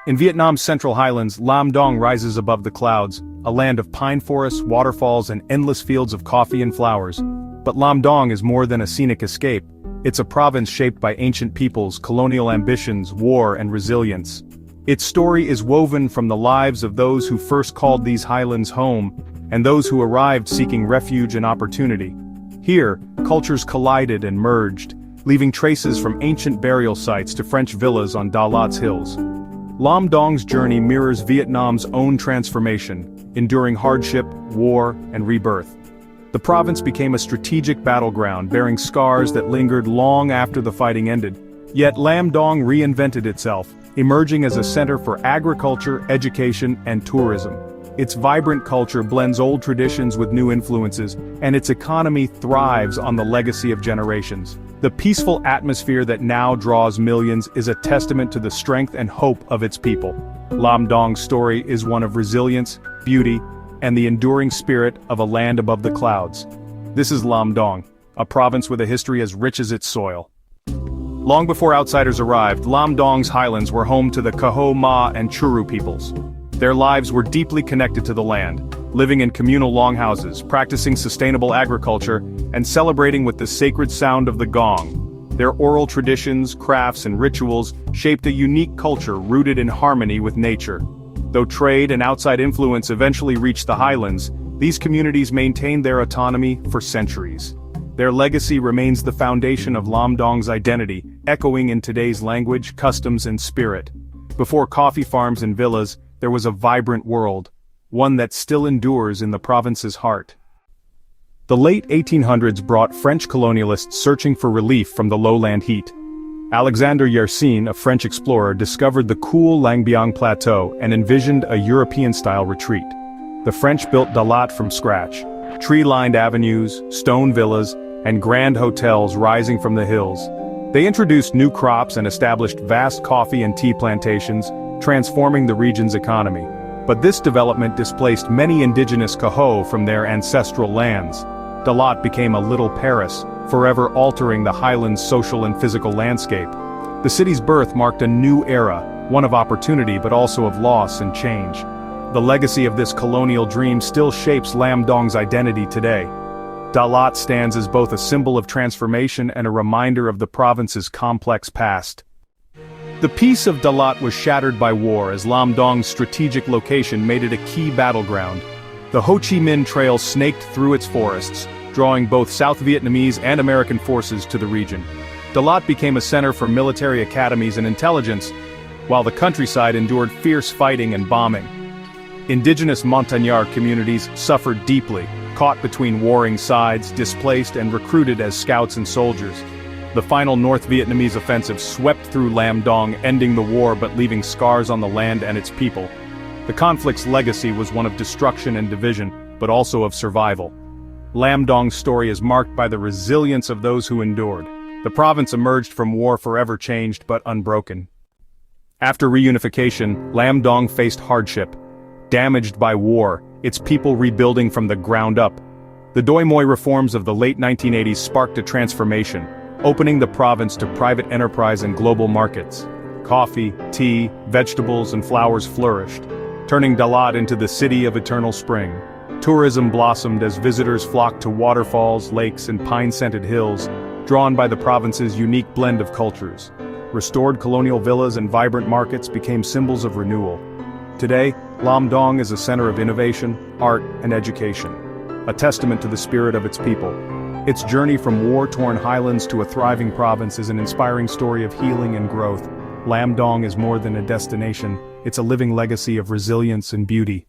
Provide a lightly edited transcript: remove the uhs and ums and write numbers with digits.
In Vietnam's central highlands, Lam Dong rises above the clouds, a land of pine forests, waterfalls, and endless fields of coffee and flowers. But Lam Dong is more than a scenic escape. It's a province shaped by ancient peoples, colonial ambitions, war, and resilience. Its story is woven from the lives of those who first called these highlands home, and those who arrived seeking refuge and opportunity. Here, cultures collided and merged, leaving traces from ancient burial sites to French villas on Da Lat's hills. Lam Dong's journey mirrors Vietnam's own transformation, enduring hardship, war, and rebirth. The province became a strategic battleground, bearing scars that lingered long after the fighting ended. Yet Lam Dong reinvented itself, emerging as a center for agriculture, education, and tourism. Its vibrant culture blends old traditions with new influences, and its economy thrives on the legacy of generations. The peaceful atmosphere that now draws millions is a testament to the strength and hope of its people. Lam Dong's story is one of resilience, beauty, and the enduring spirit of a land above the clouds. This is Lam Dong, a province with a history as rich as its soil. Long before outsiders arrived, Lam Dong's highlands were home to the Kaho, Ma, and Churu peoples. Their lives were deeply connected to the land, living in communal longhouses, practicing sustainable agriculture, and celebrating with the sacred sound of the gong. Their oral traditions, crafts, and rituals shaped a unique culture rooted in harmony with nature. Though trade and outside influence eventually reached the highlands, these communities maintained their autonomy for centuries. Their legacy remains the foundation of Lam Dong's identity, echoing in today's language, customs, and spirit. Before coffee farms and villas, there was a vibrant world, one that still endures in the province's heart. The late 1800s brought French colonialists searching for relief from the lowland heat. Alexander Yersin, a French explorer, discovered the cool Lang Biang Plateau and envisioned a European-style retreat. The French built Da Lat from scratch, tree-lined avenues, stone villas, and grand hotels rising from the hills. They introduced new crops and established vast coffee and tea plantations, transforming the region's economy. But this development displaced many indigenous Kaho from their ancestral lands. Da Lat became a little Paris, forever altering the highlands' social and physical landscape. The city's birth marked a new era, one of opportunity but also of loss and change. The legacy of this colonial dream still shapes Lam Dong's identity today. Da Lat stands as both a symbol of transformation and a reminder of the province's complex past. The peace of Da Lat was shattered by war as Lam Dong's strategic location made it a key battleground. The Ho Chi Minh Trail snaked through its forests, drawing both South Vietnamese and American forces to the region. Da Lat became a center for military academies and intelligence, while the countryside endured fierce fighting and bombing. Indigenous Montagnard communities suffered deeply, caught between warring sides, displaced and recruited as scouts and soldiers. The final North Vietnamese offensive swept through Lam Dong, ending the war but leaving scars on the land and its people. The conflict's legacy was one of destruction and division, but also of survival. Lam Dong's story is marked by the resilience of those who endured. The province emerged from war forever changed but unbroken. After reunification, Lam Dong faced hardship. Damaged by war, its people rebuilding from the ground up. The Doi Moi reforms of the late 1980s sparked a transformation, opening the province to private enterprise and global markets. Coffee, tea, vegetables, and flowers flourished, turning Da Lat into the city of eternal spring. Tourism blossomed as visitors flocked to waterfalls, lakes, and pine-scented hills, drawn by the province's unique blend of cultures. Restored colonial villas and vibrant markets became symbols of renewal. Today, Lam Dong is a center of innovation, art, and education, a testament to the spirit of its people. Its journey from war-torn highlands to a thriving province is an inspiring story of healing and growth. Lam Dong is more than a destination, it's a living legacy of resilience and beauty.